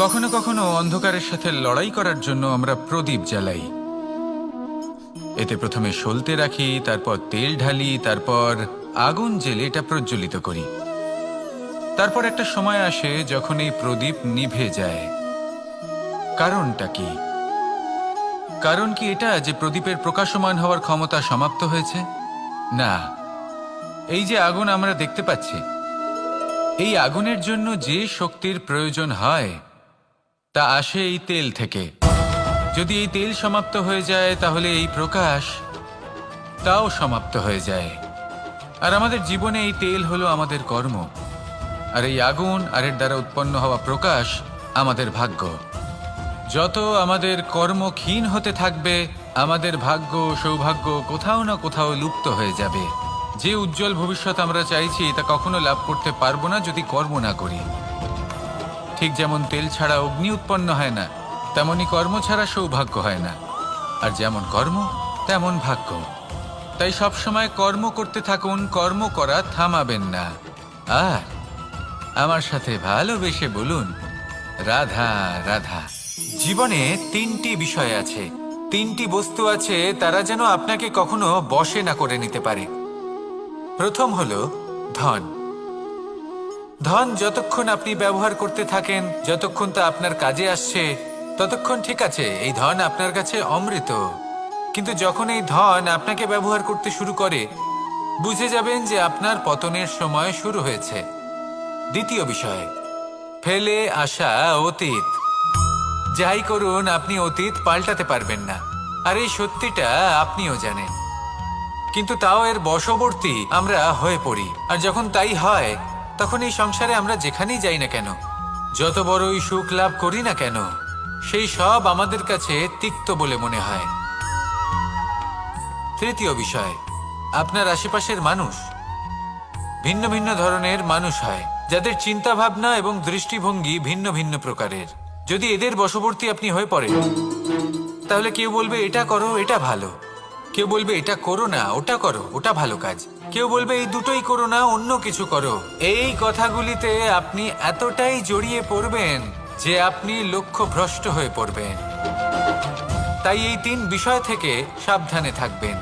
কখনো কখনো অন্ধকারের সাথে লড়াই করার জন্য আমরা প্রদীপ জ্বালাই। এতে প্রথমে সলতে রাখি, তারপর তেল ঢালি, তারপর আগুন জ্বেলে এটা প্রজ্বলিত করি। তারপর একটা সময় আসে যখন এই প্রদীপ নিভে যায়। কারণটা কি? কারণ কি এটা যে প্রদীপের প্রকাশমান হওয়ার ক্ষমতা সমাপ্ত হয়েছে? না, এই যে আগুন আমরা দেখতে পাচ্ছি, এই আগুনের জন্য যে শক্তির প্রয়োজন হয় তা আসে এই তেল থেকে। যদি এই তেল সমাপ্ত হয়ে যায় তাহলে এই প্রকাশ তাও সমাপ্ত হয়ে যায়। আর আমাদের জীবনে এই তেল হলো আমাদের কর্ম, আর এই আগুন আর এর দ্বারা উৎপন্ন হওয়া প্রকাশ আমাদের ভাগ্য। যত আমাদের কর্ম ক্ষীণ হতে থাকবে, আমাদের ভাগ্য সৌভাগ্য কোথাও না কোথাও লুপ্ত হয়ে যাবে। যে উজ্জ্বল ভবিষ্যৎ আমরা চাইছি তা কখনো লাভ করতে পারবো না যদি কর্ম না করি। ঠিক যেমন তেল ছাড়া অগ্নি উৎপন্ন হয় না, তেমনি কর্ম ছাড়া সৌভাগ্য হয় না। আর যেমন কর্ম তেমন ভাগ্য। তাই সবসময় কর্ম করতে থাকুন, কর্ম করা থামাবেন না। আর আমার সাথে ভালোবেসে বলুন, রাধা রাধা। জীবনে তিনটি বিষয় আছে, তিনটি বস্তু আছে, তারা যেন আপনাকে কখনো বশে না করে নিতে পারে। প্রথম হলো ধন। ধন যতক্ষণ আপনি ব্যবহার করতে থাকেন, যতক্ষণ তা আপনার কাজে আসছে, ততক্ষণ ঠিক আছে, এই ধন আপনার কাছে অমৃত। কিন্তু যখন এই ধন আপনাকে ব্যবহার করতে শুরু করে, বুঝে যাবেন যে আপনার পতনের সময় শুরু হয়েছে। দ্বিতীয় বিষয়, ফেলে আসা অতীত। যাই করুন, আপনি অতীত পাল্টাতে পারবেন না, আর এই সত্যিটা আপনিও জানেন। কিন্তু তাও এর বশবর্তী আমরা হয়ে পড়ি। আর যখন তাই হয়, তখন এই সংসারে আমরা যেখানেই যাই না কেন, যত বড়ই সুখ লাভ করি না কেন, সেই সব আমাদের কাছে তিক্ত বলে মনে হয়। তৃতীয় বিষয়, আপনার আশেপাশের মানুষ ভিন্ন ভিন্ন ধরনের মানুষ হয়, যাদের চিন্তা ভাবনা এবং দৃষ্টিভঙ্গি ভিন্ন ভিন্ন প্রকারের। যদি এদের বশবর্তী আপনি হয়ে পড়েন, তাহলে কেউ বলবে এটা করো, এটা ভালো। কেউ বলবে এটা করো না, ওটা করো, ওটা ভালো কাজ। কেউ বলবে এই দুটোই করো না, অন্য কিছু করো। এই কথাগুলিতে আপনি এতটাই জড়িয়ে পড়বেন যে আপনি লক্ষ্যভ্রষ্ট হয়ে পড়বেন। তাই এই তিন বিষয় থেকে সাবধানে থাকবেন।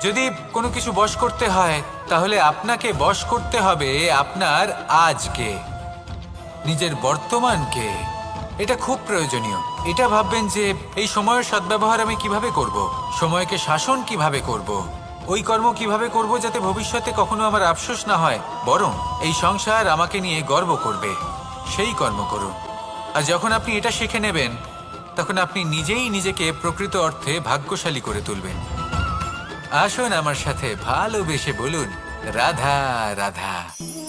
যদি কোনো কিছু বশ করতে হয়, তাহলে আপনাকে বশ করতে হবে আপনার আজকে, নিজের বর্তমানকে। এটা খুব প্রয়োজনীয়। এটা ভাববেন যে এই সময়ের সদ্ব্যবহার আমি কিভাবে করব, সময়কে শাসন কিভাবে করব, ওই কর্ম কিভাবে করব যাতে ভবিষ্যতে কখনো আমার আফসোস না হয়, বরং এই সংসার আমাকে নিয়ে গর্ব করবে। সেই কর্ম করুন। আর যখন আপনি এটা শিখে নেবেন, তখন আপনি নিজেই নিজেকে প্রকৃত অর্থে ভাগ্যশালী করে তুলবেন। আসুন আমার সাথে ভালোবেসে বলুন, রাধা রাধা।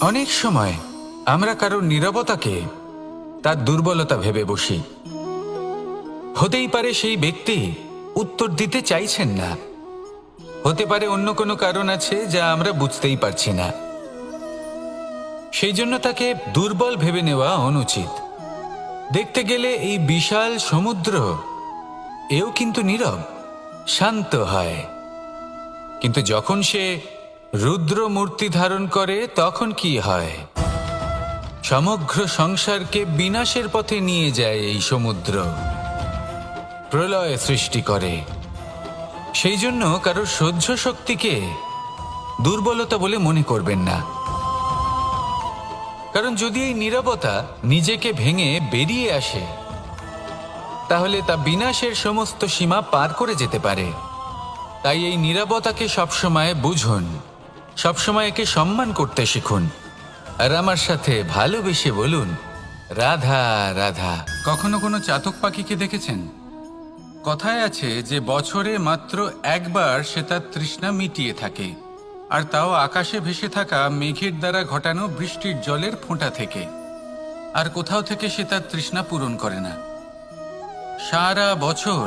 অনেক সময় আমরা কারোর নীরবতাকে তার দুর্বলতা ভেবে বসি। হতেই পারে সেই ব্যক্তি উত্তর দিতে চাইছেন না, হতে পারে অন্য কোনো কারণ আছে যা আমরা বুঝতেই পারছি না। সেই জন্য তাকে দুর্বল ভেবে নেওয়া অনুচিত। দেখতে গেলে এই বিশাল সমুদ্র এও কিন্তু নীরব, শান্ত হয়। কিন্তু যখন সে রুদ্র মূর্তি ধারণ করে, তখন কি হয়? সমগ্র সংসারকে বিনাশের পথে নিয়ে যায় এই সমুদ্র, প্রলয় সৃষ্টি করে। সেই জন্য কারোর সহ্য শক্তিকে দুর্বলতা বলে মনে করবেন না। কারণ যদি এই নীরবতা নিজেকে ভেঙে বেরিয়ে আসে, তাহলে তা বিনাশের সমস্ত সীমা পার করে যেতে পারে। তাই এই নীরবতাকে সবসময় বুঝুন, সবসময় একে সম্মান করতে শিখুন। আর আমার সাথে ভালোবেসে বলুন, রাধা রাধা। কখনো কোনো চাতক পাখিকে দেখেছেন? কথায় আছে যে বছরে মাত্র একবার সে তার তৃষ্ণা মিটিয়ে থাকে, আর তাও আকাশে ভেসে থাকা মেঘের দ্বারা ঘটানো বৃষ্টির জলের ফোঁটা থেকে। আর কোথাও থেকে সে তার তৃষ্ণা পূরণ করে না। সারা বছর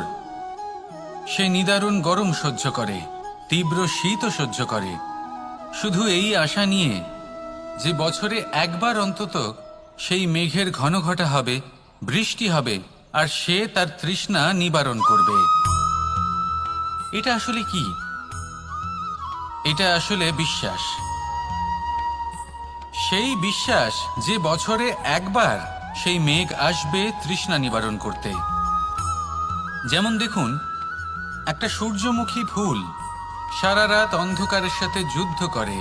সে নিদারুণ গরম সহ্য করে, তীব্র শীতও সহ্য করে, শুধু এই আশা নিয়ে যে বছরে একবার অন্তত সেই মেঘের ঘনঘটা হবে, বৃষ্টি হবে, আর সে তার তৃষ্ণা নিবারণ করবে। এটা আসলে কি? এটা আসলে বিশ্বাস। সেই বিশ্বাস যে বছরে একবার সেই মেঘ আসবে তৃষ্ণা নিবারণ করতে। যেমন দেখুন, একটা সূর্যমুখী ফুল সারা রাত অন্ধকারের সাথে যুদ্ধ করে,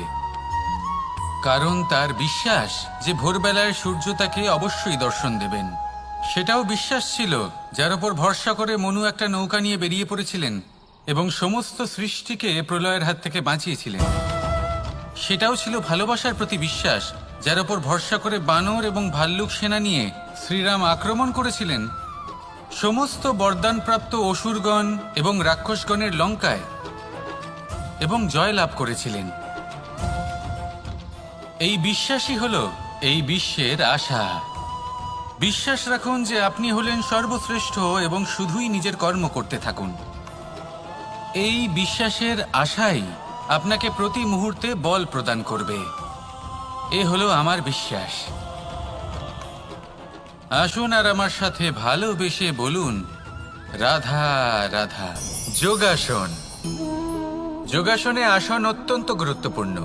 কারণ তার বিশ্বাস যে ভোরবেলায় সূর্য তাকে অবশ্যই দর্শন দেবেন। সেটাও বিশ্বাস ছিল যার উপর ভরসা করে মনু একটা নৌকা নিয়ে বেরিয়ে পড়েছিলেন এবং সমস্ত সৃষ্টিকে প্রলয়ের হাত থেকে বাঁচিয়েছিলেন। সেটাও ছিল ভালোবাসার প্রতি বিশ্বাস যার উপর ভরসা করে বানর এবং ভাল্লুক সেনা নিয়ে শ্রীরাম আক্রমণ করেছিলেন সমস্ত বরদানপ্রাপ্ত অসুরগণ এবং রাক্ষসগণের লঙ্কায় এবং জয় লাভ করেছিলেন। এই বিশ্বাসই হলো এই বিশ্বের আশা। বিশ্বাস রাখুন যে আপনি হলেন সর্বশ্রেষ্ঠ এবং শুধুই নিজের কর্ম করতে থাকুন। এই বিশ্বাসের আশাই আপনাকে প্রতি মুহূর্তে বল প্রদান করবে। এ হলো আমার বিশ্বাস। আসুন আর আমার সাথে ভালোবেসে বলুন, রাধা রাধা। যোগাসন। যোগাসনে আসন অত্যন্ত গুরুত্বপূর্ণ।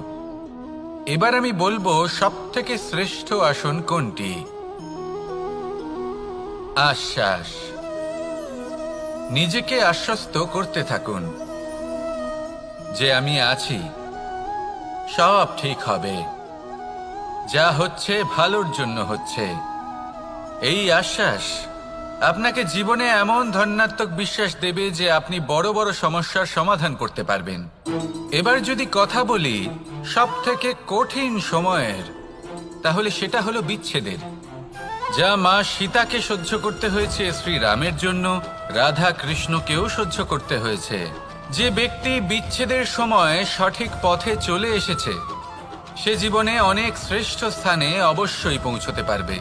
এবার আমি বলবো সবথেকে শ্রেষ্ঠ আসন কোনটি। আশ্বাস। নিজেকে আশ্বস্ত করতে থাকুন যে আমি আছি, সব ঠিক হবে, যা হচ্ছে ভালোর জন্য হচ্ছে। এই আশ্বাস আপনাকে জীবনে এমন ধন্যাত্মক বিশ্বাস দেবে যে আপনি বড় বড় সমস্যার সমাধান করতে পারবেন। এবার যদি কথা বলি সবথেকে কঠিন সময়ের, তাহলে সেটা হলো বিচ্ছেদের। যা মা সীতাকে সহ্য করতে হয়েছে শ্রীরামের জন্য, রাধা কৃষ্ণকেও সহ্য করতে হয়েছে। যে ব্যক্তি বিচ্ছেদের সময় সঠিক পথে চলে এসেছে সে জীবনে অনেক শ্রেষ্ঠ স্থানে অবশ্যই পৌঁছতে পারবে।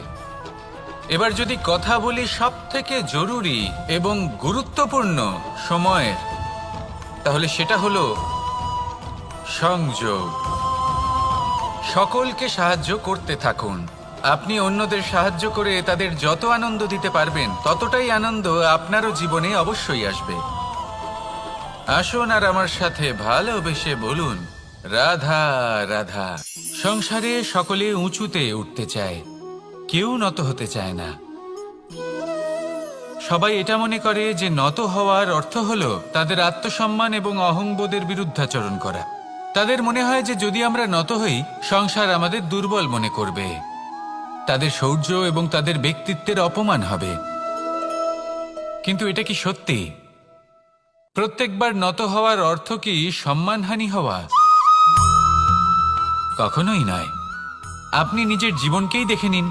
এবার যদি কথা বলি সবথেকে জরুরি এবং গুরুত্বপূর্ণ সময়ের, তাহলে সেটা হলো সংযোগ। সকলকে সাহায্য করতে থাকুন। আপনি অন্যদের সাহায্য করে তাদের যত আনন্দ দিতে পারবেন ততটাই আনন্দ আপনারও জীবনে অবশ্যই আসবে। আসুন আর আমার সাথে ভালোবেসে বলুন, রাধা রাধা। সংসারে সকলে উঁচুতে উঠতে চায়, কেউ নত হতে চায় না। সবাই এটা মনে করে যে নত হওয়ার অর্থ হলো তাদের আত্মসম্মান এবং অহংবোধের বিরুদ্ধাচরণ করা। তাদের মনে হয় যে যদি আমরা নত হই সংসার আমাদের দুর্বল মনে করবে, তাদের শৌর্য এবং তাদের ব্যক্তিত্বের অপমান হবে। কিন্তু এটা কি সত্যি? প্রত্যেকবার নত হওয়ার অর্থ কি সম্মানহানি হওয়া? কখনোই নয়। আপনি নিজের জীবনকেই দেখে নিন।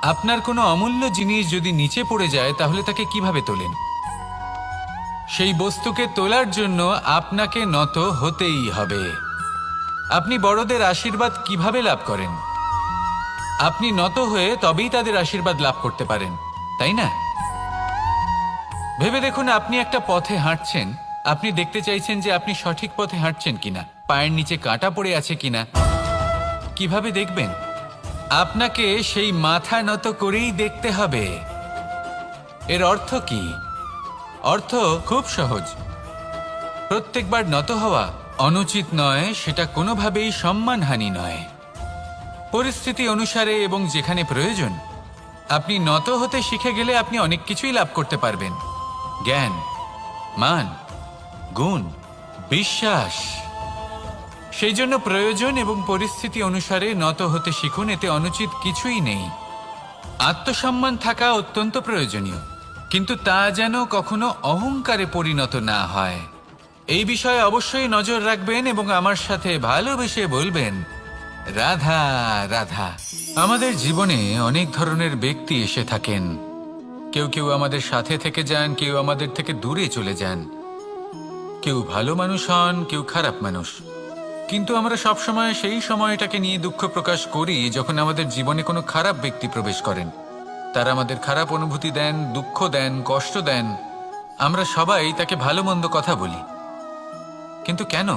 আপনার কোনো অমূল্য জিনিস যদি নিচে পড়ে যায় তাহলে তাকে কিভাবে তোলেন? সেই বস্তুকে তোলার জন্য আপনাকে নত হতেই হবে। আপনি বড়দের আশীর্বাদ কিভাবে লাভ করেন? আপনি নত হয়ে তবেই তাদের আশীর্বাদ লাভ করতে পারেন, তাই না? ভেবে দেখুন, আপনি একটা পথে হাঁটছেন, আপনি দেখতে চাইছেন যে আপনি সঠিক পথে হাঁটছেন কিনা, পায়ের নিচে কাঁটা পড়ে আছে কিনা। কিভাবে দেখবেন? আপনাকে সেই মাথা নত করেই দেখতে হবে। এর অর্থ কি? অর্থ খুব সহজ। প্রত্যেকবার নত হওয়া অনুচিত নয়, সেটা কোনোভাবেই সম্মানহানি নয়। পরিস্থিতি অনুসারে এবং যেখানে প্রয়োজন আপনি নত হতে শিখে গেলে আপনি অনেক কিছুই লাভ করতে পারবেন। জ্ঞান, মান, গুণ, বিশ্বাস। সেই জন্য প্রয়োজন এবং পরিস্থিতি অনুসারে নত হতে শিখুন। এতে অনুচিত কিছুই নেই। আত্মসম্মান থাকা অত্যন্ত প্রয়োজনীয়, কিন্তু তা যেন কখনো অহংকারে পরিণত না হয়। এই বিষয়ে অবশ্যই নজর রাখবেন এবং আমার সাথে ভালোবেসে বলবেন, রাধা রাধা। আমাদের জীবনে অনেক ধরনের ব্যক্তি এসে থাকেন। কেউ কেউ আমাদের সাথে থেকে যান, কেউ আমাদের থেকে দূরে চলে যান। কেউ ভালো মানুষ হন, কেউ খারাপ মানুষ। কিন্তু আমরা সবসময় সেই সময়টাকে নিয়ে দুঃখ প্রকাশ করি যখন আমাদের জীবনে কোনো খারাপ ব্যক্তি প্রবেশ করেন। তারা আমাদের খারাপ অনুভূতি দেন, দুঃখ দেন, কষ্ট দেন। আমরা সবাই তাকে ভালো মন্দ কথা বলি। কিন্তু কেন?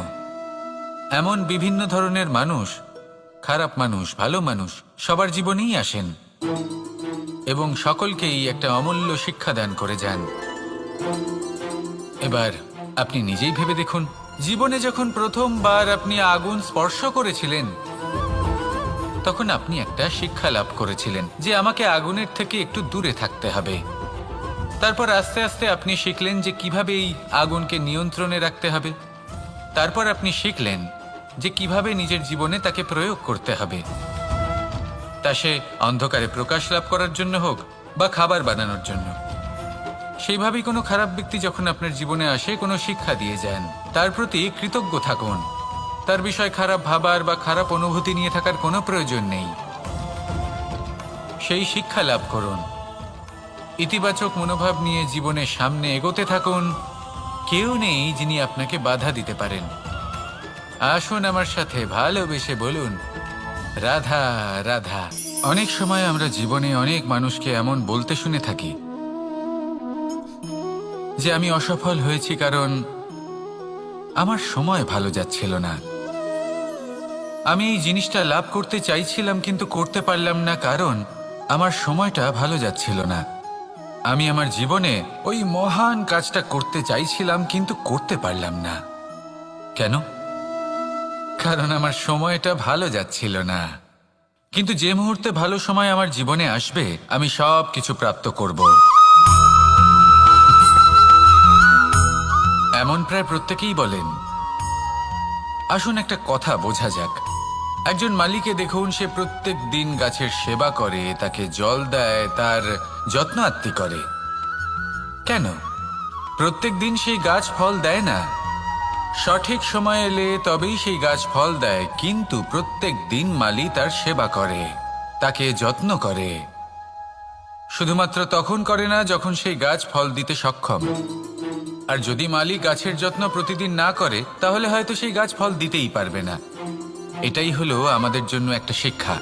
এমন বিভিন্ন ধরনের মানুষ, খারাপ মানুষ, ভালো মানুষ সবার জীবনেই আসেন এবং সকলকেই একটা অমূল্য শিক্ষা দান করে যান। এবার আপনি নিজেই ভেবে দেখুন, জীবনে যখন প্রথমবার আপনি আগুন স্পর্শ করেছিলেন তখন আপনি একটা শিক্ষা লাভ করেছিলেন যে আমাকে আগুনের থেকে একটু দূরে থাকতে হবে। তারপর আস্তে আস্তে আপনি শিখলেন যে কিভাবে এই আগুনকে নিয়ন্ত্রণে রাখতে হবে। তারপর আপনি শিখলেন যে কিভাবে নিজের জীবনে তাকে প্রয়োগ করতে হবে, তা সে অন্ধকারে প্রকাশ লাভ করার জন্য হোক বা খাবার বানানোর জন্য। সেইভাবেই কোনো খারাপ ব্যক্তি যখন আপনার জীবনে আসে কোনো শিক্ষা দিয়ে যান, তার প্রতি কৃতজ্ঞ থাকুন। তার বিষয় খারাপ ভাবার বা খারাপ অনুভূতি নিয়ে থাকার কোনো প্রয়োজন নেই। সেই শিক্ষা লাভ করুন, ইতিবাচক মনোভাব নিয়ে জীবনের সামনে এগোতে থাকুন। কেউ নেই যিনি আপনাকে বাধা দিতে পারেন। আসুন আমার সাথে ভালোবেসে বলুন, রাধা রাধা। অনেক সময় আমরা জীবনে অনেক মানুষকে এমন বলতে শুনে থাকি যে আমি অসফল হয়েছি কারণ আমার সময় ভালো যাচ্ছিল না। আমি এই জিনিসটা লাভ করতে চাইছিলাম কিন্তু করতে পারলাম না কারণ আমার সময়টা ভালো যাচ্ছিল না। আমি আমার জীবনে ওই মহান কাজটা করতে চাইছিলাম কিন্তু করতে পারলাম না। কেন? কারণ আমার সময়টা ভালো যাচ্ছিল না। কিন্তু যে মুহূর্তে ভালো সময় আমার জীবনে আসবে আমি সব কিছু প্রাপ্ত করব। এমন প্রায় প্রত্যেকেই বলেন। আসুন একটা কথা বোঝা যাক। একজন মালিকে দেখুন, সে প্রত্যেক দিন গাছের সেবা করে, তাকে জল দেয়, তার যত্ন আত্তি করে। কেন? প্রত্যেক দিন সেই গাছ ফল দেয় না। সঠিক সময় এলে তবেই সেই গাছ ফল দেয়, কিন্তু প্রত্যেক দিন মালি তার সেবা করে, তাকে যত্ন করে। শুধুমাত্র তখন করে না যখন সেই গাছ ফল দিতে সক্ষম। আর যদি মালি গাছের যত্ন প্রতিদিন না করে তাহলে হয়তো সেই গাছ ফল দিতেই পারবে না। এটাই হলো আমাদের জন্য একটা শিক্ষা।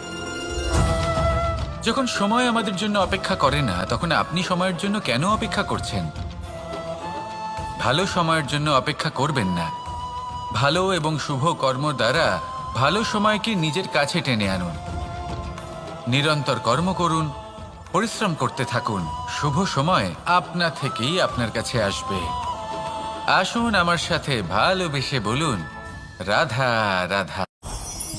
যখন সময় আমাদের জন্য অপেক্ষা করে না তখন আপনি সময়ের জন্য কেন অপেক্ষা করছেন? ভালো সময়ের জন্য অপেক্ষা করবেন না। ভালো এবং শুভ কর্ম দ্বারা ভালো সময়কে নিজের কাছে টেনে আনুন। নিরন্তর কর্ম করুন, পরিশ্রম করতে থাকুন। শুভ সময় আপনা থেকেই আপনার কাছে আসবে। আসুন আমার সাথে ভালোবেসে বলুন, রাধা রাধা।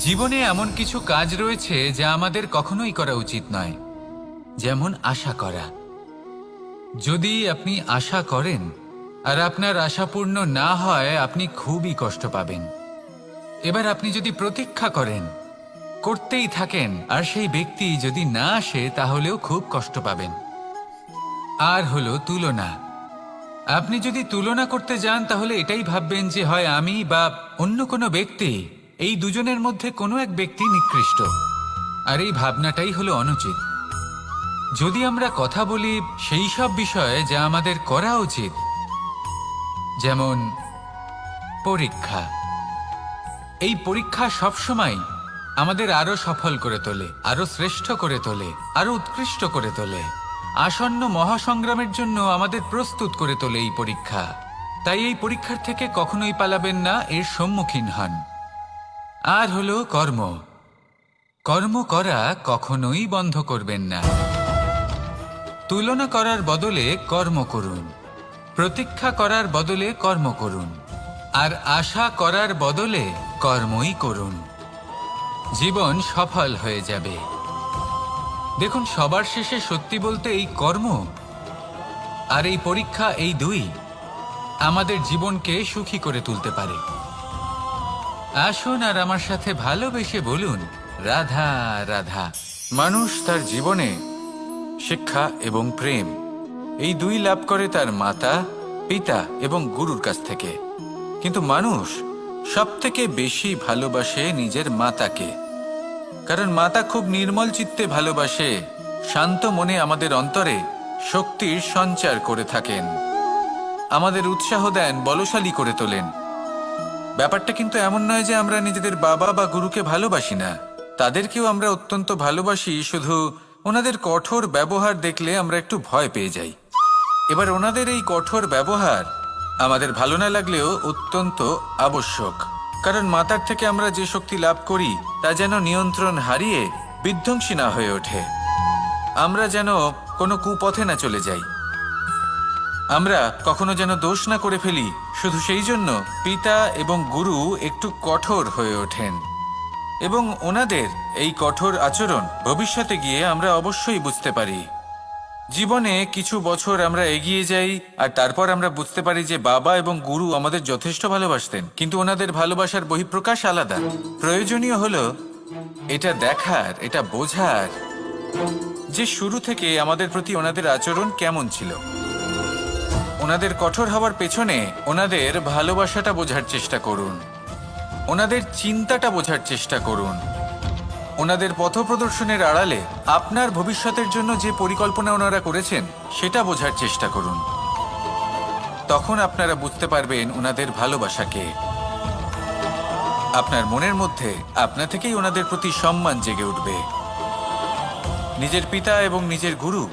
জীবনে এমন কিছু কাজ রয়েছে যা আমাদের কখনোই করা উচিত নয়, যেমন আশা করা। যদি আপনি আশা করেন আর আপনার আশা পূর্ণ না হয় আপনি খুবই কষ্ট পাবেন। এবার আপনি যদি প্রতীক্ষা করেন, করতেই থাকেন, আর সেই ব্যক্তি যদি না আসে তাহলেও খুব কষ্ট পাবেন। আর হলো তুলনা। আপনি যদি তুলনা করতে যান তাহলে এটাই ভাববেন যে হয় আমি বা অন্য কোনো ব্যক্তি, এই দুজনের মধ্যে কোনো এক ব্যক্তি নিকৃষ্ট। আর এই ভাবনাটাই হলো অনুচিত। যদি আমরা কথা বলি সেই সব বিষয়ে যা আমাদের করা উচিত, যেমন পরীক্ষা। এই পরীক্ষা সবসময় আমাদের আরো সফল করে তোলে, আরো শ্রেষ্ঠ করে তোলে, আরো উৎকৃষ্ট করে তোলে। আসন্ন মহাসংগ্রামের জন্য আমাদের প্রস্তুত করে তোলে এই পরীক্ষা। তাই এই পরীক্ষার থেকে কখনোই পালাবেন না, এর সম্মুখীন হন। আর হলো কর্ম। কর্ম করা কখনোই বন্ধ করবেন না। তুলনা করার বদলে কর্ম করুন, প্রতীক্ষা করার বদলে কর্ম করুন, আর আশা করার বদলে কর্মই করুন। জীবন সফল হয়ে যাবে। দেখুন, সবার শেষে সত্যি বলতে এই কর্ম আর এই পরীক্ষা, এই দুই আমাদের জীবনকে সুখী করে তুলতে পারে। আসুন আর আমার সাথে ভালোবেসে বলুন, রাধা রাধা। মানুষ তার জীবনে শিক্ষা এবং প্রেম এই দুই লাভ করে তার মাতা, পিতা এবং গুরুর কাছ থেকে। কিন্তু মানুষ সবথেকে বেশি ভালোবাসে নিজের মাতাকে, কারণ মাতা খুব নির্মল চিত্তে ভালোবাসে, শান্ত মনে আমাদের অন্তরে শক্তির সঞ্চার করে থাকেন, আমাদের উৎসাহ দেন, বলশালী করে তোলেন। ব্যাপারটা কিন্তু এমন নয় যে আমরা নিজেদের বাবা বা গুরুকে ভালোবাসি না, তাদেরকেও আমরা অত্যন্ত ভালোবাসি, শুধু ওনাদের কঠোর ব্যবহার দেখলে আমরা একটু ভয় পেয়ে যাই। এবার ওনাদের এই কঠোর ব্যবহার আমাদের ভালো না লাগলেও অত্যন্ত আবশ্যক, কারণ মাতার থেকে আমরা যে শক্তি লাভ করি তা যেন নিয়ন্ত্রণ হারিয়ে বিধ্বংসী না হয়ে ওঠে, আমরা যেন কোনো কুপথে না চলে যাই, আমরা কখনো যেন দোষ না করে ফেলি। শুধু সেই জন্য পিতা এবং গুরু একটু কঠোর হয়ে ওঠেন এবং ওনাদের এই কঠোর আচরণ ভবিষ্যতে গিয়ে আমরা অবশ্যই বুঝতে পারি। জীবনে কিছু বছর আমরা এগিয়ে যাই আর তারপর আমরা বুঝতে পারি যে বাবা এবং গুরু আমাদের যথেষ্ট ভালোবাসতেন, কিন্তু ওনাদের ভালোবাসার বহিঃপ্রকাশ আলাদা। প্রয়োজনীয় হলো এটা দেখার, এটা বোঝার যে শুরু থেকে আমাদের প্রতি ওনাদের আচরণ কেমন ছিল। ওনাদের কঠোর হওয়ার পেছনে ওনাদের ভালোবাসাটা বোঝার চেষ্টা করুন, ওনাদের চিন্তাটা বোঝার চেষ্টা করুন, ওনাদের পথপ্রদর্শনের আড়ালে আপনার ভবিষ্যতের জন্য যে পরিকল্পনা ওনারা করেছেন সেটা বোঝার চেষ্টা করুন। তখন আপনারা বুঝতে পারবেন ওনাদের ভালোবাসাকে। আপনার মনের মধ্যে আপনা থেকেই ওনাদের প্রতি সম্মান জেগে উঠবে। নিজের পিতা এবং নিজের গুরু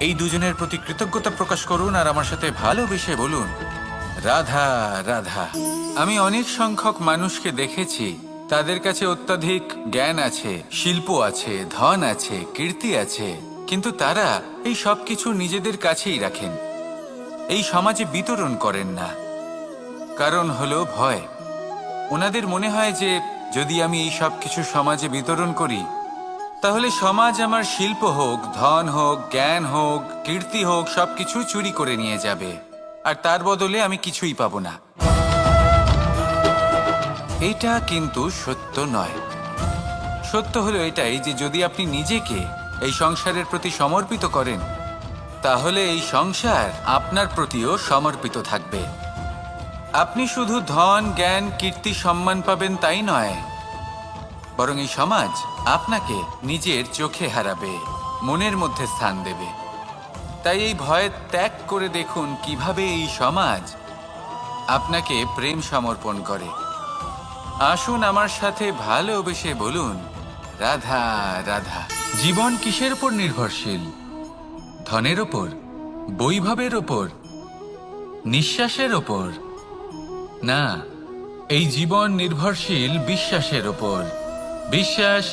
এই দুজনের প্রতি কৃতজ্ঞতা প্রকাশ করুন আর আমার সাথে ভালোবেসে বলুন, রাধা রাধা। আমি অনেক সংখ্যক মানুষকে দেখেছি, তাদের কাছে অত্যাধিক জ্ঞান আছে, শিল্প আছে, ধন আছে, কীর্তি আছে, কিন্তু তারা এই সব কিছু নিজেদের কাছেই রাখেন, এই সমাজে বিতরণ করেন না। কারণ হলো ভয়। ওনাদের মনে হয় যে যদি আমি এই সব কিছু সমাজে বিতরণ করি তাহলে সমাজ আমার শিল্প হোক, ধন হোক, জ্ঞান হোক, কীর্তি হোক, সবকিছু চুরি করে নিয়ে যাবে আর তার বদলে আমি কিছুই পাবো না। এটা কিন্তু সত্য নয়। সত্য হলো এটাই যে যদি আপনি নিজেকে এই সংসারের প্রতি সমর্পিত করেন তাহলে এই সংসার আপনার প্রতিও সমর্পিত থাকবে। আপনি শুধু ধন, জ্ঞান, কীর্তি, সম্মান পাবেন তাই নয়, বরং এই সমাজ আপনাকে নিজের চোখে হারাবে, মনের মধ্যে স্থান দেবে। তাই এই ভয় ত্যাগ করে দেখুন কিভাবে এই সমাজ আপনাকে প্রেম সমর্পণ করে। আসুন আমার সাথে ভালোবেসে বলুন, রাধা রাধা। জীবন কিসের উপর নির্ভরশীল? ধনের ওপর, বৈভবের ওপর, নিঃশ্বাসের ওপর? না, এই জীবন নির্ভরশীল বিশ্বাসের ওপর। বিশ্বাস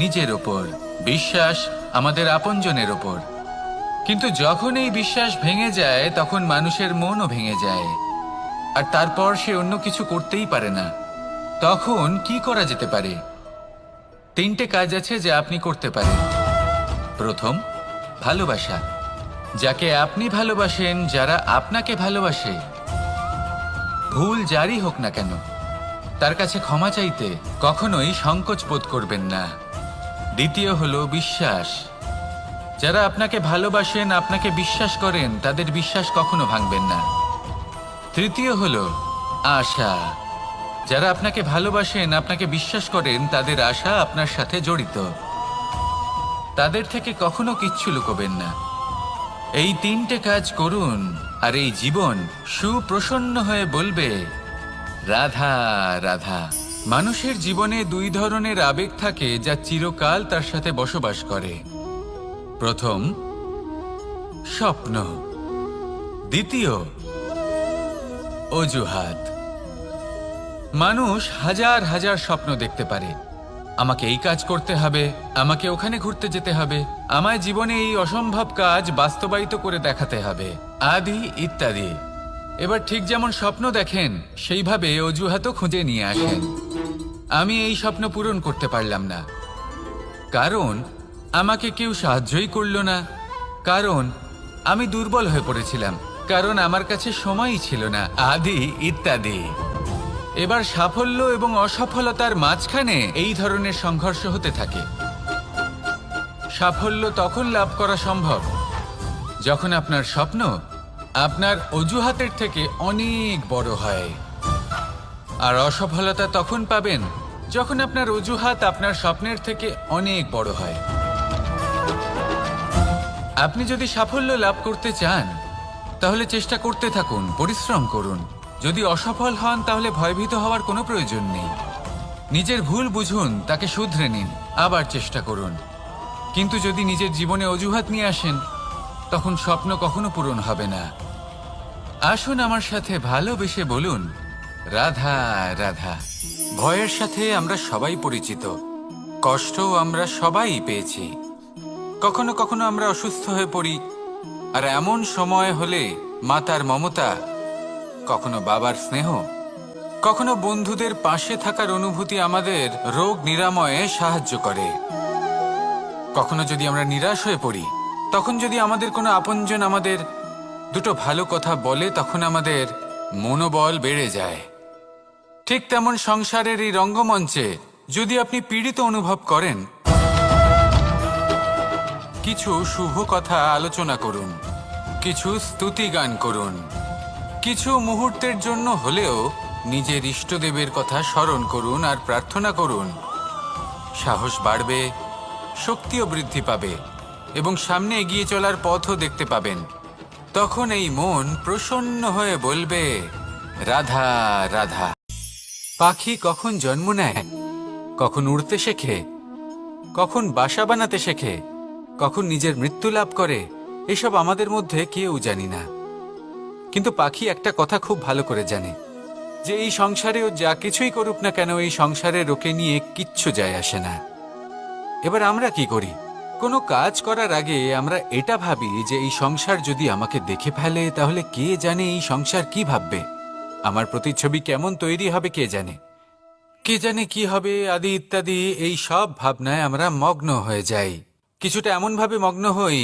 নিজের ওপর, বিশ্বাস আমাদের আপনজনের ওপর। কিন্তু যখন এই বিশ্বাস ভেঙে যায় তখন মানুষের মনও ভেঙে যায় আর তারপর সে অন্য কিছু করতেই পারে না। তখন কি করা যেতে পারে? 3টে কাজ আছে যা আপনি করতে পারেন। প্রথম, ভালোবাসা। যাকে আপনি ভালোবাসেন, যারা আপনাকে ভালোবাসে, ভুল যারই হোক না কেন, তার কাছে ক্ষমা চাইতে কখনোই সংকোচ বোধ করবেন না। দ্বিতীয় হলো বিশ্বাস। যারা আপনাকে ভালোবাসেন, আপনাকে বিশ্বাস করেন, তাদের বিশ্বাস কখনো ভাঙবেন না। তৃতীয় হলো আশা। যারা আপনাকে ভালোবাসেন, আপনাকে বিশ্বাস করেন, তাদের আশা আপনার সাথে জড়িত। তাদের থেকে কখনো কিচ্ছু লুকোবেন না। এই 3টে কাজ করুন আর এই জীবন সুপ্রসন্ন হয়ে বলবে, রাধা রাধা। মানুষের জীবনে 2 ধরনের আবেগ থাকে যা চিরকাল তার সাথে বসবাস করে। প্রথম, স্বপ্ন। দ্বিতীয়, অজুহাত। মানুষ হাজার হাজার স্বপ্ন দেখতে পারে। আমাকে এই কাজ করতে হবে, আমাকে ওখানে ঘুরতে যেতে হবে, আমায় জীবনে এই অসম্ভব কাজ বাস্তবায়িত করে দেখাতে হবে, আদি ইত্যাদি। এবার ঠিক যেমন স্বপ্ন দেখেন সেইভাবে অজুহাতও খুঁজে নিয়ে আসেন। আমি এই স্বপ্ন পূরণ করতে পারলাম না, কারণ আমাকে কেউ সাহায্যই করল না, কারণ আমি দুর্বল হয়ে পড়েছিলাম, কারণ আমার কাছে সময়ই ছিল না, আদি ইত্যাদি। এবার সাফল্য এবং অসফলতার মাঝখানে এই ধরনের সংঘর্ষ হতে থাকে। সাফল্য তখন লাভ করা সম্ভব যখন আপনার স্বপ্ন আপনার অজুহাতের থেকে অনেক বড় হয়, আর অসফলতা তখন পাবেন যখন আপনার অজুহাত আপনার স্বপ্নের থেকে অনেক বড় হয়। আপনি যদি সাফল্য লাভ করতে চান তাহলে চেষ্টা করতে থাকুন, পরিশ্রম করুন। যদি অসফল হন তাহলে ভয়ভীত হওয়ার কোনো প্রয়োজন নেই। নিজের ভুল বুঝুন, তাকে শুধরে নিন, আবার চেষ্টা করুন। কিন্তু যদি নিজের জীবনে অজুহাত নিয়ে আসেন তখন স্বপ্ন কখনো পূরণ হবে না। আসুন আমার সাথে ভালোবেসে বলুন, রাধা রাধা। ভয়ের সাথে আমরা সবাই পরিচিত, কষ্টও আমরা সবাই পেয়েছি। কখনো কখনো আমরা অসুস্থ হয়ে পড়ি, আর এমন সময় হলে মাতার মমতা, কখনো বাবার স্নেহ, কখনো বন্ধুদের পাশে থাকার অনুভূতি আমাদের রোগ নিরাময়ে সাহায্য করে। কখনো যদি আমরা নিরাশ হয়ে পড়ি, তখন যদি আমাদের কোনো আপনজন আমাদের দুটো ভালো কথা বলে, তখন আমাদের মনোবল বেড়ে যায়। ঠিক তেমন সংসারের এই রঙ্গমঞ্চে যদি আপনি পীড়িত অনুভব করেন, কিছু শুভ কথা আলোচনা করুন, কিছু স্তুতি গান করুন, কিছু মুহূর্তের জন্য হলেও নিজের ইষ্টদেবের কথা স্মরণ করুন আর প্রার্থনা করুন। সাহস বাড়বে, শক্তিও বৃদ্ধি পাবে এবং সামনে এগিয়ে চলার পথও দেখতে পাবেন। তখন এই মন প্রসন্ন হয়ে বলবে, রাধা রাধা। পাখি কখন জন্ম নেয়, কখন উড়তে শেখে, কখন বাসা বানাতে শেখে, কখন নিজের মৃত্যু লাভ করে, এসব আমাদের মধ্যে কেউ জানি না। কিন্তু পাখি একটা কথা খুব ভালো করে জানে, যে এই সংসারে ও যা কিছুই করুক না কেন, এই সংসারের ওকে নিয়ে কিচ্ছু যায় আসে না। এবার আমরা কি করি? কোনো কাজ করার আগে আমরা এটা ভাবি যে এই সংসার যদি আমাকে দেখে ফেলে, তাহলে কে জানে এই সংসার কি ভাববে, আমার প্রতিচ্ছবি কেমন তৈরি হবে কে জানে, কে জানে কি হবে আদি ইত্যাদি। এই সব ভাবনায় আমরা মগ্ন হয়ে যাই। কিছুটা এমনভাবে মগ্ন হই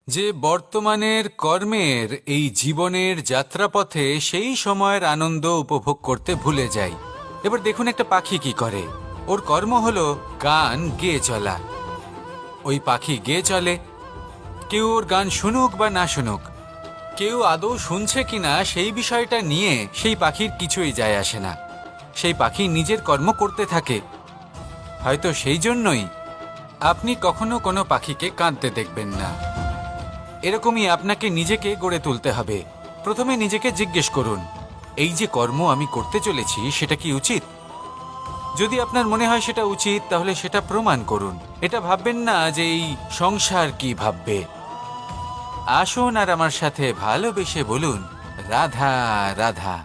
যে বর্তমানের কর্মের এই জীবনের যাত্রাপথে সেই সময়ের আনন্দ উপভোগ করতে ভুলে যাই। এবার দেখুন একটা পাখি কি করে, ওর কর্ম হলো গান গেয়ে চলা। ওই পাখি গেয়ে চলে, কেউ ওর গান শুনুক বা না শুনুক, কেউ আদৌ শুনছে কিনা সেই বিষয়টা নিয়ে সেই পাখির কিছুই যায় আসে না। সেই পাখি নিজের কর্ম করতে থাকে। হয়তো সেই জন্যই আপনি কখনো কোনো পাখিকে কাঁদতে দেখবেন না। এরকমই আপনাকে নিজেকে গড়ে তুলতে হবে। প্রথমে নিজেকে জিজ্ঞেস করুন, এই যে কর্ম আমি করতে চলেছি সেটা কি উচিত? যদি আপনার মনে হয় সেটা উচিত, তাহলে সেটা প্রমাণ করুন। এটা ভাববেন না যে এই সংসার কি ভাববে। আসুন আর আমার সাথে ভালোবেসে বলুন, রাধা রাধা।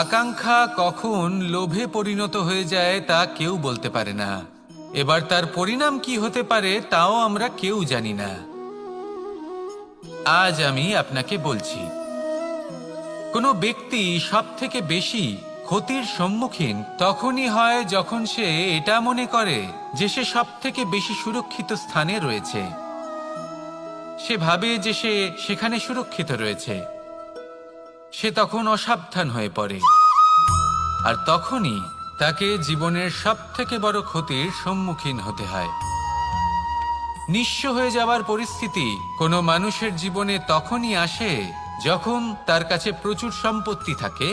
আকাঙ্ক্ষা কখন লোভে পরিণত হয়ে যায় তা কেউ বলতে পারে না। এবার তার পরিণাম কি হতে পারে তাও আমরা কেউ জানি না। আজ আমি আপনাকে বলছি, কোনো ব্যক্তি সবথেকে বেশি ক্ষতির সম্মুখীন তখনই হয় যখন সে এটা মনে করে যে সে সবথেকে বেশি সুরক্ষিত স্থানে রয়েছে। সে ভাবে যে সে সেখানে সুরক্ষিত রয়েছে। সে তখন অসাবধান হয়ে পড়ে, আর তখনই তাকে জীবনের সবথেকে বড় ক্ষতির সম্মুখীন হতে হয়। নিঃস্ব হয়ে যাওয়ার পরিস্থিতি কোনো মানুষের জীবনে তখনই আসে যখন তার কাছে প্রচুর সম্পত্তি থাকে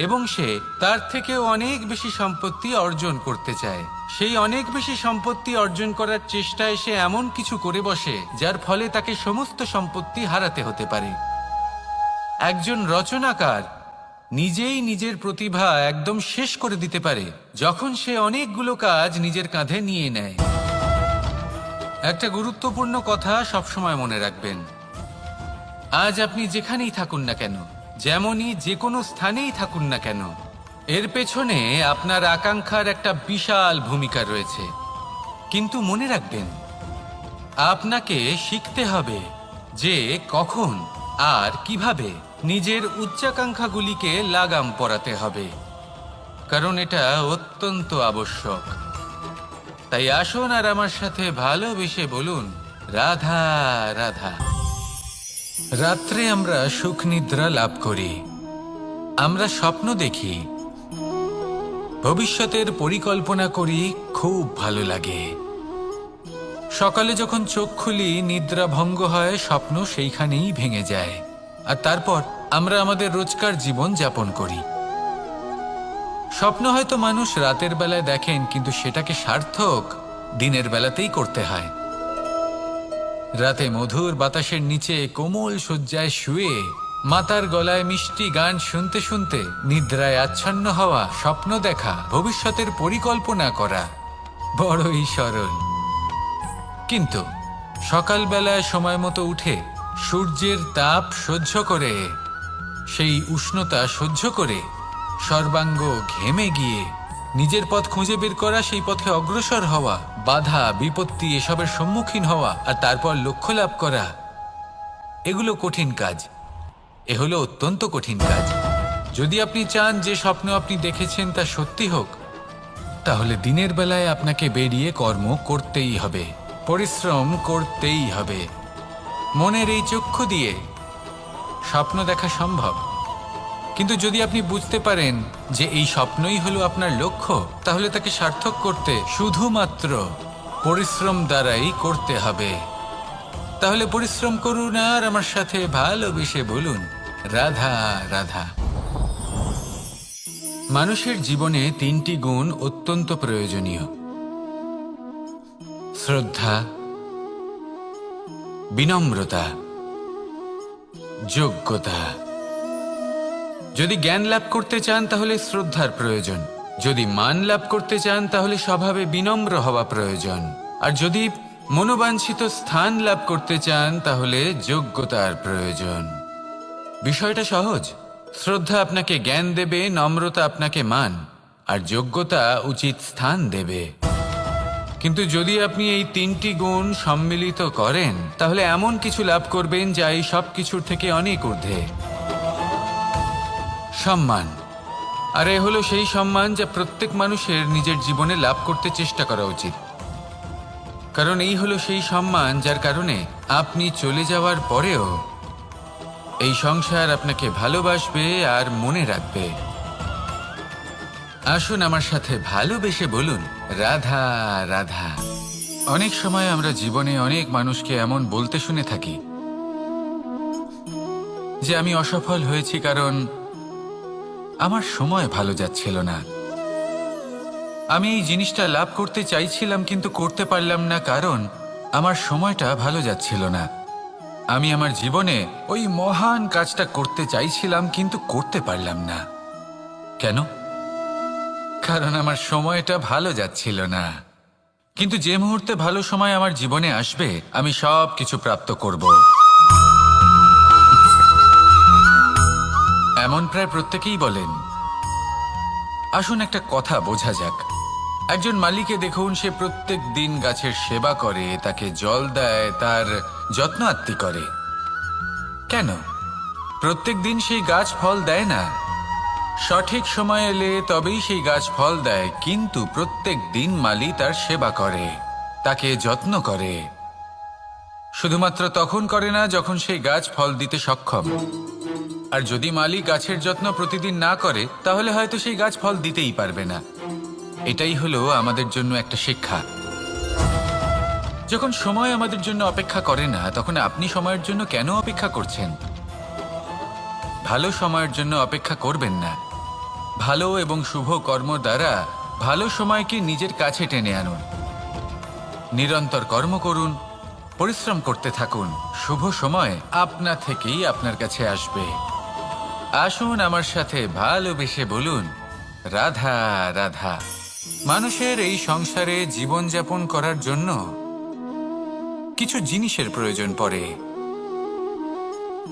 এবং সে তার থেকেও অনেক বেশি সম্পত্তি অর্জন করতে চায়। সেই অনেক বেশি সম্পত্তি অর্জন করার চেষ্টায় সে এমন কিছু করে বসে যার ফলে তাকে সমস্ত সম্পত্তি হারাতে হতে পারে। একজন রচনাকার নিজেই নিজের প্রতিভা একদম শেষ করে দিতে পারে যখন সে অনেকগুলো কাজ নিজের কাঁধে নিয়ে নেয়। একটা গুরুত্বপূর্ণ কথা সবসময় মনে রাখবেন, আজ আপনি যেখানেই থাকুন না কেন, যেমনই যে কোনো স্থানেই থাকুন না কেন, এর পেছনে আপনার আকাঙ্ক্ষার একটা বিশাল ভূমিকা রয়েছে। কিন্তু মনে রাখবেন, আপনাকে শিখতে হবে যে কখন আর কিভাবে নিজের উচ্চাকাঙ্ক্ষাগুলিকে লাগাম পরাতে হবে, কারণ এটা অত্যন্ত আবশ্যক। তাই আসুন আর আমার সাথে ভালোবেসে বলুন, রাধা রাধা। রাত্রে আমরা সুখ নিদ্রা লাভ করি, আমরা স্বপ্ন দেখি, ভবিষ্যতের পরিকল্পনা করি, খুব ভালো লাগে। সকালে যখন চোখ খুলি, নিদ্রা ভঙ্গ হয়, স্বপ্ন সেইখানেই ভেঙে যায়, আর তারপর আমরা আমাদের রোজকার জীবন যাপন করি। স্বপ্ন হয়তো মানুষ রাতের বেলায় দেখেন, কিন্তু সেটাকে সার্থক দিনের বেলাতেই করতে হয়। রাতে মধুর বাতাসের নিচে কোমল শয্যায় শুয়ে মাতার গলায় মিষ্টি গান শুনতে শুনতে নিদ্রায় আচ্ছন্ন হওয়া, স্বপ্ন দেখা, ভবিষ্যতের পরিকল্পনা করা বড়ই সরল। কিন্তু সকালবেলায় সময় মতো উঠে সূর্যের তাপ সহ্য করে, সেই উষ্ণতা সহ্য করে সর্বাঙ্গ ঘেমে গিয়ে নিজের পথ খুঁজে বের করা, সেই পথে অগ্রসর হওয়া, বাধা বিপত্তি এসবের সম্মুখীন হওয়া, আর তারপর লক্ষ্য লাভ করা, এগুলো কঠিন কাজ। এ হলো অত্যন্ত কঠিন কাজ। যদি আপনি চান যে স্বপ্ন আপনি দেখেছেন তা সত্যি হোক, তাহলে দিনের বেলায় আপনাকে বেরিয়ে কর্ম করতেই হবে, পরিশ্রম করতেই হবে। মনের এই চক্ষু দিয়ে স্বপ্ন দেখা সম্ভব, কিন্তু যদি আপনি বুঝতে পারেন যে এই স্বপ্নই হলো আপনার লক্ষ্য, তাহলে তাকে সার্থক করতে শুধুমাত্র পরিশ্রম দ্বারাই করতে হবে। তাহলে পরিশ্রম করুন আর আমার সাথে ভালোবেসে বলুন, রাধা রাধা। মানুষের জীবনে 3টি গুণ অত্যন্ত প্রয়োজনীয়: শ্রদ্ধা, বিনম্রতা, যোগ্যতা। যদি জ্ঞান লাভ করতে চান তাহলে শ্রদ্ধার প্রয়োজন, যদি মান লাভ করতে চান তাহলে স্বভাবে বিনম্র হওয়া প্রয়োজন, আর যদি মনোবাঞ্ছিত স্থান লাভ করতে চান তাহলে যোগ্যতার প্রয়োজন। বিষয়টা সহজ। শ্রদ্ধা আপনাকে জ্ঞান দেবে, নম্রতা আপনাকে মান, আর যোগ্যতা উচিত স্থান দেবে। কিন্তু যদি আপনি এই 3টি গুণ সম্মিলিত করেন তাহলে এমন কিছু লাভ করবেন যা এই সব কিছুর থেকে অনেক ঊর্ধ্বে। সম্মান। আর এ হলো সেই সম্মান যা প্রত্যেক মানুষের নিজের জীবনে লাভ করতে চেষ্টা করা উচিত, কারণ এই হলো সেই সম্মান যার কারণে আপনি চলে যাওয়ার পরেও এই সংসার আপনাকে ভালোবাসবে আর মনে রাখবে। আসুন আমার সাথে ভালোবেসে বলুন, রাধা রাধা। অনেক সময় আমরা জীবনে অনেক মানুষকে এমন বলতে শুনে থাকি যে আমি অসফল হয়েছি কারণ আমার সময় ভালো যাচ্ছিল না, আমি এই জিনিসটা লাভ করতে চাইছিলাম কিন্তু করতে পারলাম না কারণ আমার সময়টা ভালো যাচ্ছিল না, আমি আমার জীবনে ওই মহান কাজটা করতে চাইছিলাম কিন্তু করতে পারলাম না। কেন? কারণ আমার সময়টা ভালো যাচ্ছিল না। কিন্তু যে মুহূর্তে ভালো সময় আমার জীবনে আসবে আমি সব কিছু প্রাপ্ত করব। এমন প্রায় প্রত্যেকেই বলেন। আসুন একটা কথা বোঝা যাক। একজন মালিকে দেখুন, সে প্রত্যেক দিন গাছের সেবা করে, তাকে জল দেয়, তার যত্ন আত্তি করে। কেন? প্রত্যেক দিন সেই গাছ ফল দেয় না, সঠিক সময় এলে তবেই সেই গাছ ফল দেয়, কিন্তু প্রত্যেক দিন মালি তার সেবা করে, তাকে যত্ন করে। শুধুমাত্র তখন করে না যখন সেই গাছ ফল দিতে সক্ষম। আর যদি মালি গাছের যত্ন প্রতিদিন না করে তাহলে হয়তো সেই গাছ ফল দিতেই পারবে না। এটাই হলো আমাদের জন্য একটা শিক্ষা। যখন সময় আমাদের জন্য অপেক্ষা করে না তখন আপনি সময়ের জন্য কেন অপেক্ষা করছেন? ভালো সময়ের জন্য অপেক্ষা করবেন না। ভালো এবং শুভ কর্ম দ্বারা ভালো সময়কে নিজের কাছে টেনে আনুন। নিরন্তর কর্ম করুন, পরিশ্রম করতে থাকুন, শুভ সময় আপনা থেকেই আপনার কাছে আসবে। আসুন আমার সাথে ভালোবেসে বলুন, রাধা রাধা। মানুষের এই সংসারে জীবনযাপন করার জন্য কিছু জিনিসের প্রয়োজন পড়ে।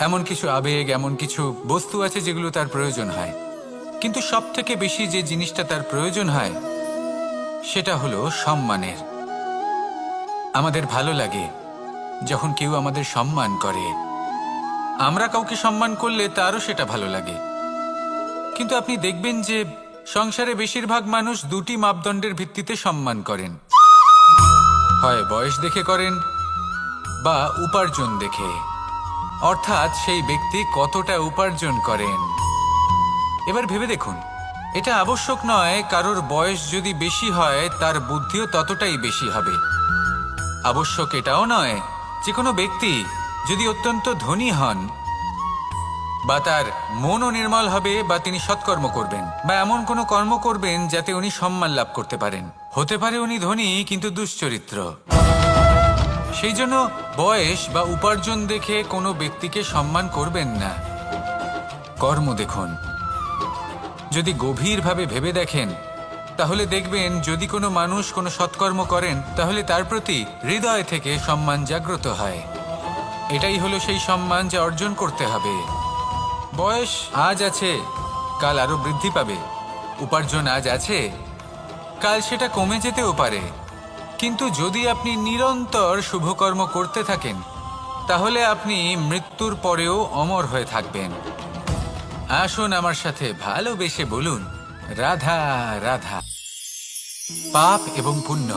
এমন কিছু আবেগ, এমন কিছু বস্তু আছে যেগুলো তার প্রয়োজন হয়, কিন্তু সব থেকে বেশি যে জিনিসটা তার প্রয়োজন হয় সেটা হলো সম্মানের। আমাদের ভালো লাগে যখন কেউ আমাদের সম্মান করে। আমরা কাউকে সম্মান করলে তারও সেটা ভালো লাগে। কিন্তু আপনি দেখবেন যে সংসারে বেশিরভাগ মানুষ 2টি মাপদণ্ডের ভিত্তিতে সম্মান করেন। হয় বয়স দেখে করেন বা উপার্জন দেখে, অর্থাৎ সেই ব্যক্তি কতটা উপার্জন করেন। এবার ভেবে দেখুন, এটা আবশ্যক নয় কারোর বয়স যদি বেশি হয় তার বুদ্ধিও ততটাই বেশি হবে। আবশ্যক এটাও নয় যে কোনো ব্যক্তি যদি অত্যন্ত ধনী হন বা তার মনও নির্মল হবে বা তিনি সৎকর্ম করবেন বা এমন কোনো কর্ম করবেন যাতে উনি সম্মান লাভ করতে পারেন। হতে পারে উনি ধনী কিন্তু দুশ্চরিত্র। সেই জন্য বয়স বা উপার্জন দেখে কোনো ব্যক্তিকে সম্মান করবেন না। কর্ম দেখুন। যদি গভীরভাবে ভেবে দেখেন তাহলে দেখবেন যদি কোনো মানুষ কোনো সৎকর্ম করেন তাহলে তার প্রতি হৃদয় থেকে সম্মান জাগ্রত হয়। এটাই হলো সেই সম্মান যা অর্জন করতে হবে। বয়স আজ আছে, কাল আরো বৃদ্ধি পাবে। উপার্জন আজ আছে, কাল সেটা কমে যেতেও পারে। কিন্তু যদি আপনি নিরন্তর শুভকর্ম করতে থাকেন তাহলে আপনি মৃত্যুর পরেও অমর হয়ে থাকবেন। আসুন আমার সাথে ভালোবেসে বলুন, রাধা রাধা। পাপ এবং পুণ্য,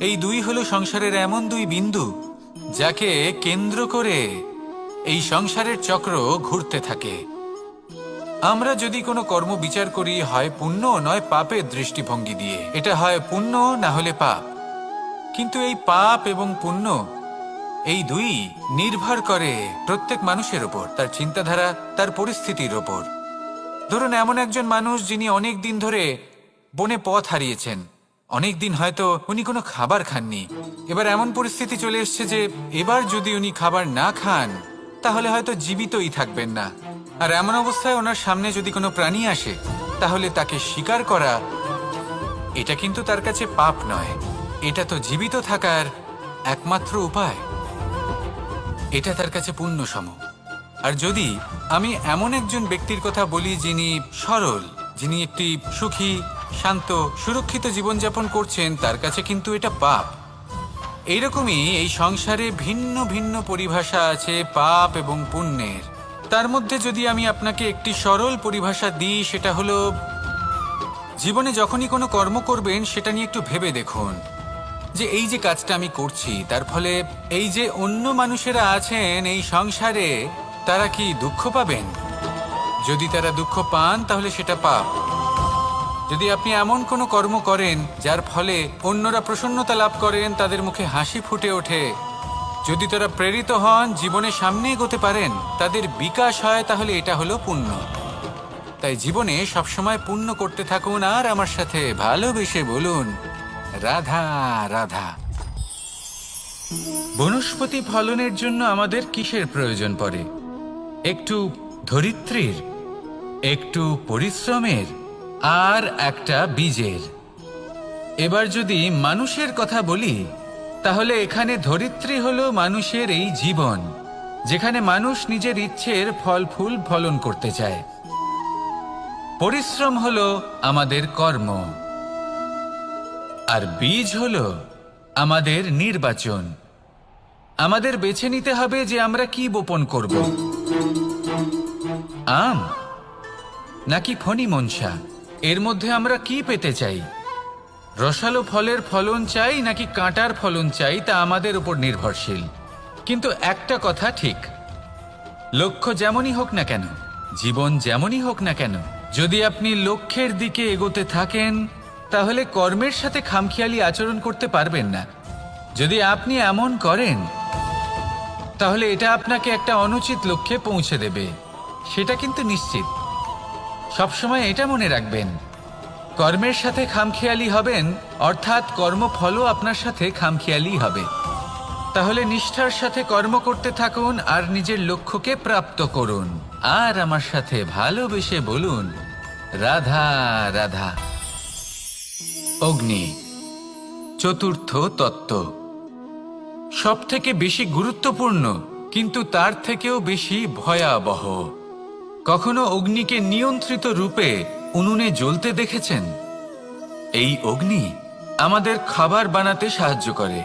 এই দুই হলো সংসারের এমন দুই বিন্দু যাকে কেন্দ্র করে এই সংসারের চক্র ঘুরতে থাকে। আমরা যদি কোনো কর্ম বিচার করি, হয় পুণ্য নয় পাপের দৃষ্টিভঙ্গি দিয়ে, এটা হয় পুণ্য না হলে পাপ। কিন্তু এই পাপ এবং পুণ্য এই দুই নির্ভর করে প্রত্যেক মানুষের ওপর, তার চিন্তাধারা, তার পরিস্থিতির ওপর। ধরুন এমন একজন মানুষ যিনি অনেক দিন ধরে বনে পথ হারিয়েছেন, অনেক দিন হয়তো উনি কোনো খাবার খাননি। এবার এমন পরিস্থিতি চলে এসছে যে এবার যদি উনি খাবার না খান তাহলে হয়তো জীবিতই থাকবেন না। আর এমন অবস্থায় ওনার সামনে যদি কোনো প্রাণী আসে তাহলে তাকে শিকার করা, এটা কিন্তু তার কাছে পাপ নয়, এটা তো জীবিত থাকার একমাত্র উপায়। এটা তার কাছে পুণ্য সম। আর যদি আমি এমন একজন ব্যক্তির কথা বলি যিনি সরল, যিনি একটি সুখী, শান্ত, সুরক্ষিত জীবনযাপন করছেন, তার কাছে কিন্তু এটা পাপ। এইরকমই এই সংসারে ভিন্ন ভিন্ন পরিভাষা আছে পাপ এবং পুণ্যের। তার মধ্যে যদি আমি আপনাকে একটি সরল পরিভাষা দিই, সেটা হলো, জীবনে যখনই কোনো কর্ম করবেন সেটা নিয়ে একটু ভেবে দেখুন যে এই যে কাজটা আমি করছি তার ফলে এই যে অন্য মানুষেরা আছেন এই সংসারে, তারা কি দুঃখ পাবেন? যদি তারা দুঃখ পান তাহলে সেটা পাপ। যদি আপনি এমন কোনো কর্ম করেন যার ফলে অন্যরা প্রসন্নতা লাভ করেন, তাদের মুখে হাসি ফুটে ওঠে, যদি তারা প্রেরিত হন, জীবনে সামনে এগোতে পারেন, তাদের বিকাশ হয়, তাহলে এটা হলো পুণ্য। তাই জীবনে সবসময় পুণ্য করতে থাকুন আর আমার সাথে ভালোবেসে বলুন, রাধা রাধা। বনস্পতি ফলনের জন্য আমাদের কিসের প্রয়োজন পড়ে? একটু ধরিত্রীর, একটু পরিশ্রমের, আর একটা বীজের। এবার যদি মানুষের কথা বলি তাহলে এখানে ধরিত্রী হলো মানুষের এই জীবন, যেখানে মানুষ নিজের ইচ্ছের ফল ফুল ফলন করতে চায়। পরিশ্রম হলো আমাদের কর্ম, আর বীজ হলো আমাদের নির্বাচন। আমাদের বেছে নিতে হবে যে আমরা কি বপন করব, আম নাকি ফণি মনসা। এর মধ্যে আমরা কি পেতে চাই? রসালো ফলের ফলন চাই নাকি কাঁটার ফলন চাই, তা আমাদের উপর নির্ভরশীল। কিন্তু একটা কথা ঠিক, লক্ষ্য যেমনই হোক না কেন, জীবন যেমনই হোক না কেন, যদি আপনি লক্ষ্যের দিকে এগোতে থাকেন তাহলে কর্মের সাথে খামখেয়ালি আচরণ করতে পারবেন না। যদি আপনি এমন করেন তাহলে এটা আপনাকে একটা অনুচিত লক্ষ্যে পৌঁছে দেবে, সেটা কিন্তু নিশ্চিত। সবসময় এটা মনে রাখবেন, কর্মের সাথে খামখেয়ালি হবেন অর্থাৎ কর্মফলও আপনার সাথে খামখেয়ালি হবে। তাহলে নিষ্ঠার সাথে কর্ম করতে থাকুন আর নিজের লক্ষ্যকে প্রাপ্ত করুন। আর আমার সাথে ভালোবেসে বলুন, রাধা রাধা। অগ্নি চতুর্থ তত্ত্ব, সব থেকে বেশি গুরুত্বপূর্ণ কিন্তু তার থেকেও বেশি ভয়াবহ। কখনো অগ্নিকে নিয়ন্ত্রিত রূপে উনুনে জ্বলতে দেখেছেন? এই অগ্নি আমাদের খাবার বানাতে সাহায্য করে,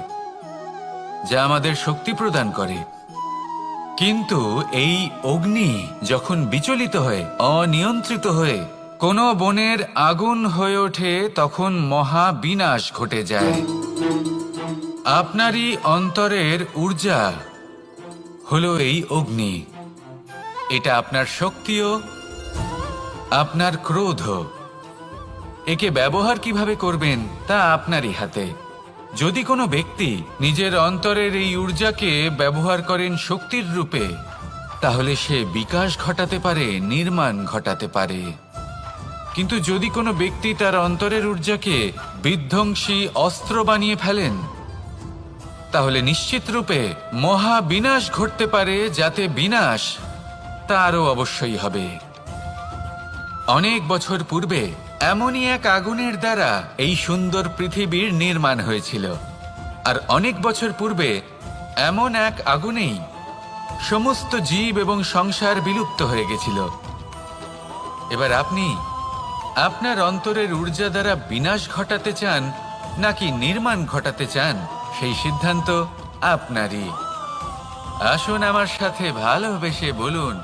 যা আমাদের শক্তি প্রদান করে। কিন্তু এই অগ্নি যখন বিচলিত হয়ে, অনিয়ন্ত্রিত হয়ে কোনো বনের আগুন হয়ে ওঠে, তখন মহা বিনাশ ঘটে যায়। আপনারই অন্তরের ঊর্জা হলো এই অগ্নি। এটা আপনার শক্তিও, আপনার ক্রোধ। একে ব্যবহার কিভাবে করবেন তা আপনারই হাতে। যদি কোনো ব্যক্তি নিজের অন্তরের এই ঊর্জাকে ব্যবহার করেন শক্তির রূপে, তাহলে সে বিকাশ ঘটাতে পারে, নির্মাণ ঘটাতে পারে। কিন্তু যদি কোনো ব্যক্তি তার অন্তরের ঊর্জাকে বিধ্বংসী অস্ত্র বানিয়ে ফেলেন, তাহলে নিশ্চিত রূপে মহা বিনাশ ঘটতে পারে, যাতে বিনাশ তারও অবশ্যই হবে। অনেক বছর পূর্বে এমনই এক আগুনের দ্বারা এই সুন্দর পৃথিবীর নির্মাণ হয়েছিল। আর অনেক বছর পূর্বে এমন এক আগুনেই সমস্ত জীব এবং সংসার বিলুপ্ত হয়ে গেছিল। এবার আপনি আপনার অন্তরের ঊর্জা দ্বারা বিনাশ ঘটাতে চান নাকি নির্মাণ ঘটাতে চান, সেই সিদ্ধান্ত আপনারই। আসুন আমার সাথে ভালোবেসে বলুন,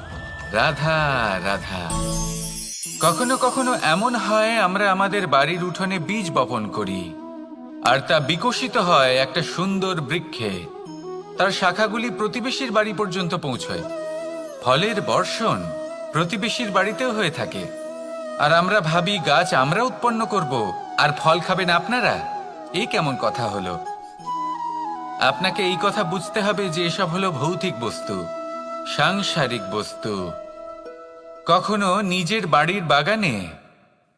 রাধা রাধা। কখনো কখনো এমন হয় আমরা আমাদের বাড়ির উঠোনে বীজ বপন করি আর তা বিকশিত হয় একটা সুন্দর বৃক্ষে। তার শাখাগুলি প্রতিবেশীর বাড়ি পর্যন্ত পৌঁছয়। ফলের বর্ষণ প্রতিবেশীর বাড়িতেও হয়ে থাকে। আর আমরা ভাবি গাছ আমরা উৎপন্ন করব আর ফল খাবেন আপনারা। এই কেমন কথা হলো? আপনাকে এই কথা বুঝতে হবে যে এসব হলো ভৌতিক বস্তু, সাংসারিক বস্তু। কখনো নিজের বাড়ির বাগানে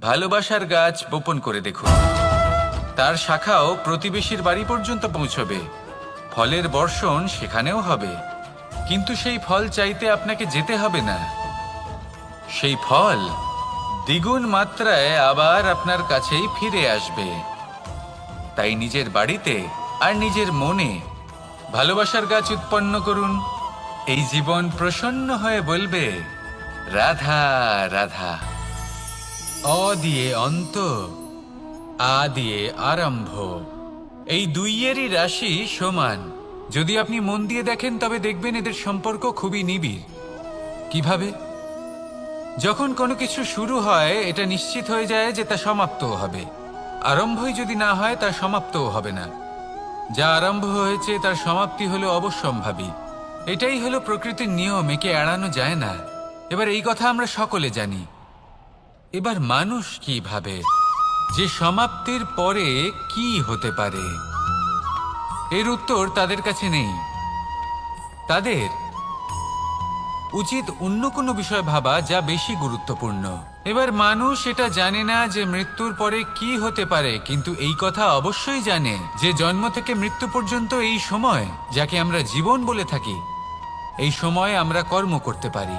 ভালোবাসার গাছ বপন করে দেখুন। তার শাখাও প্রতিবেশীর বাড়ি পর্যন্ত পৌঁছবে, ফলের বর্ষণ সেখানেও হবে। কিন্তু সেই ফল চাইতে আপনাকে যেতে হবে না, সেই ফল দ্বিগুণ মাত্রায় আবার আপনার কাছেই ফিরে আসবে। তাই নিজের বাড়িতে আর নিজের মনে ভালোবাসার গাছ উৎপন্ন করুন। এই জীবন প্রসন্ন হয়ে বলবে রাধা রাধা। অ দিয়ে অন্ত, আ দিয়ে আরম্ভ, এই দুইয়েরই রাশি সমান। যদি আপনি মন দিয়ে দেখেন তবে দেখবেন এদের সম্পর্ক খুবই নিবিড়। কিভাবে? যখন কোনো কিছু শুরু হয় এটা নিশ্চিত হয়ে যায় যে তা সমাপ্তও হবে। আরম্ভই যদি না হয় তা সমাপ্তও হবে না। যা আরম্ভ হয়েছে তার সমাপ্তি হলো অবশ্যম্ভাবী। এটাই হলো প্রকৃতির নিয়ম, একে এড়ানো যায় না। এবার এই কথা আমরা সকলে জানি। এবার মানুষ কি ভাবে যে সমাপ্তির পরে কি হতে পারে, এর উত্তর তাদের কাছে নেই। তাদের উচিত অন্য কোনো বিষয় ভাবা যা বেশি গুরুত্বপূর্ণ। এবার মানুষ এটা জানে না যে মৃত্যুর পরে কি হতে পারে, কিন্তু এই কথা অবশ্যই জানে যে জন্ম থেকে মৃত্যু পর্যন্ত এই সময়, যাকে আমরা জীবন বলে থাকি, এই সময় আমরা কর্ম করতে পারি।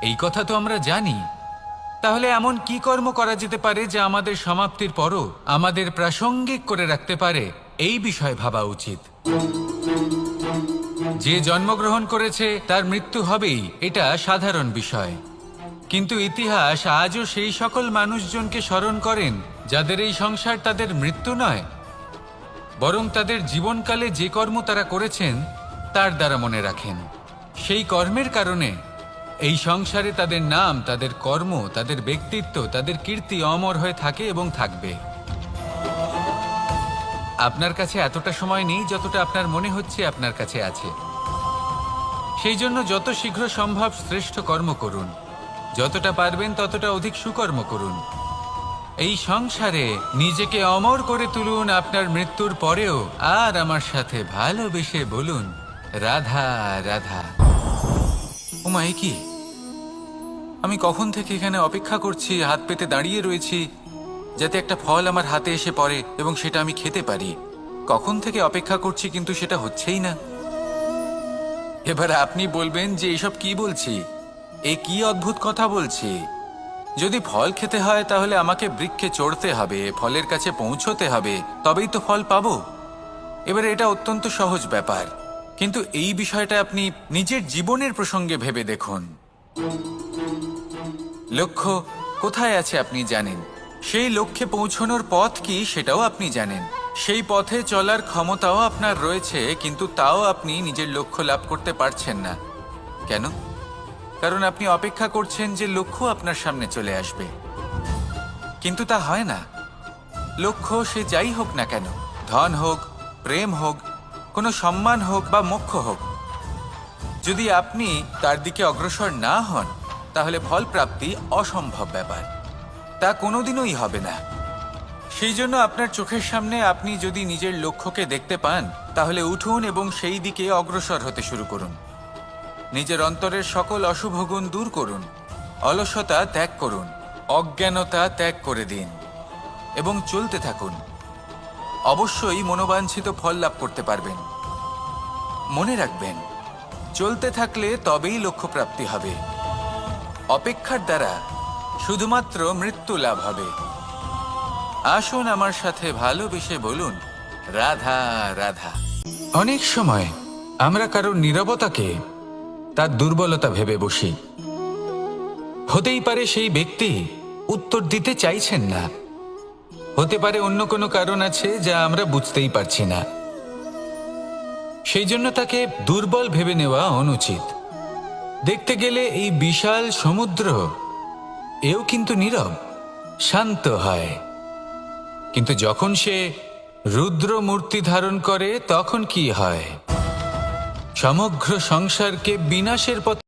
এই কথা তো আমরা জানি। তাহলে এমন কি কর্ম করা যেতে পারে যা আমাদের সমাপ্তির পরও আমাদের প্রাসঙ্গিক করে রাখতে পারে, এই বিষয়ে ভাবা উচিত। যে জন্মগ্রহণ করেছে তার মৃত্যু হবেই, এটা সাধারণ বিষয়। কিন্তু ইতিহাস আজও সেই সকল মানুষজনকে স্মরণ করেন যাদের এই সংসার তাদের মৃত্যু নয়, বরং তাদের জীবনকালে যে কর্ম তারা করেছেন তার দ্বারা মনে রাখেন। সেই কর্মের কারণে এই সংসারে তাদের নাম, তাদের কর্ম, তাদের ব্যক্তিত্ব, তাদের কীর্তি অমর হয়ে থাকে এবং থাকবে। আপনার কাছে এতটা সময় নেই যতটা আপনার মনে হচ্ছে আপনার কাছে আছে। সেই জন্য যত শীঘ্র সম্ভব শ্রেষ্ঠ কর্ম করুন, যতটা পারবেন ততটা অধিক সুকর্ম করুন। এই সংসারে নিজেকে অমর করে তুলুন আপনার মৃত্যুর পরেও। আর আমার সাথে ভালোবেসে বলুন রাধা রাধা। ওমা, এ কি? আমি কখন থেকে এখানে অপেক্ষা করছি, হাত পেতে দাঁড়িয়ে রয়েছি যাতে একটা ফল আমার হাতে এসে পড়ে এবং সেটা আমি খেতে পারি। কখন থেকে অপেক্ষা করছি, কিন্তু সেটা হচ্ছেই না। এবার আপনি বলবেন যে এসব কি বলছি, এ কি অদ্ভুত কথা বলছি। যদি ফল খেতে হয় তাহলে আমাকে বৃক্ষে চড়তে হবে, ফলের কাছে পৌঁছতে হবে, তবেই তো ফল পাবো। এবার এটা অত্যন্ত সহজ ব্যাপার, কিন্তু এই বিষয়টা আপনি নিজের জীবনের প্রসঙ্গে ভেবে দেখুন। লক্ষ্য কোথায় আছে আপনি জানেন, সেই লক্ষ্যে পৌঁছানোর পথ কি সেটাও আপনি জানেন, সেই পথে চলার ক্ষমতাও আপনার রয়েছে, কিন্তু তাও আপনি নিজের লক্ষ্য লাভ করতে পারছেন না। কেন? কারণ আপনি অপেক্ষা করছেন যে লক্ষ্য আপনার সামনে চলে আসবে, কিন্তু তা হয় না। লক্ষ্য সে যাই হোক না কেন, ধন হোক, প্রেম হোক, কোনো সম্মান হোক বা মোক্ষ হোক, যদি আপনি তার দিকে অগ্রসর না হন তাহলে ফল প্রাপ্তি অসম্ভব ব্যাপার, তা কোনোদিনই হবে না। সেই জন্য আপনার চোখের সামনে আপনি যদি নিজের লক্ষ্যকে দেখতে পান তাহলে উঠুন এবং সেই দিকে অগ্রসর হতে শুরু করুন। নিজের অন্তরের সকল অশুভ গুণ দূর করুন, অলসতা ত্যাগ করুন, অজ্ঞানতা ত্যাগ করে দিন এবং চলতে থাকুন। অবশ্যই মনোবাঞ্ছিত ফল লাভ করতে পারবেন। মনে রাখবেন, চলতে থাকলে তবেই লক্ষ্য প্রাপ্তি হবে। অপেক্ষার দ্বারা শুধুমাত্র মৃত্যু লাভ হবে। আসুন আমার সাথে ভালোবেসে বলুন রাধা রাধা। অনেক সময় আমরা কারোর নীরবতাকে তার দুর্বলতা ভেবে বসি। হতেই পারে সেই ব্যক্তি উত্তর দিতে চাইছেন না, হতে পারে অন্য কোনো কারণ আছে যা আমরা বুঝতেই পারছি না। সেই জন্য তাকে দুর্বল ভেবে নেওয়া অনুচিত। দেখতে গেলে এই বিশাল সমুদ্র এও কিন্তু নীরব, শান্ত হয়। কিন্তু যখন সে রুদ্র মূর্তি ধারণ করে তখন কি হয়? সমগ্র সংসারকে বিনাশের পথে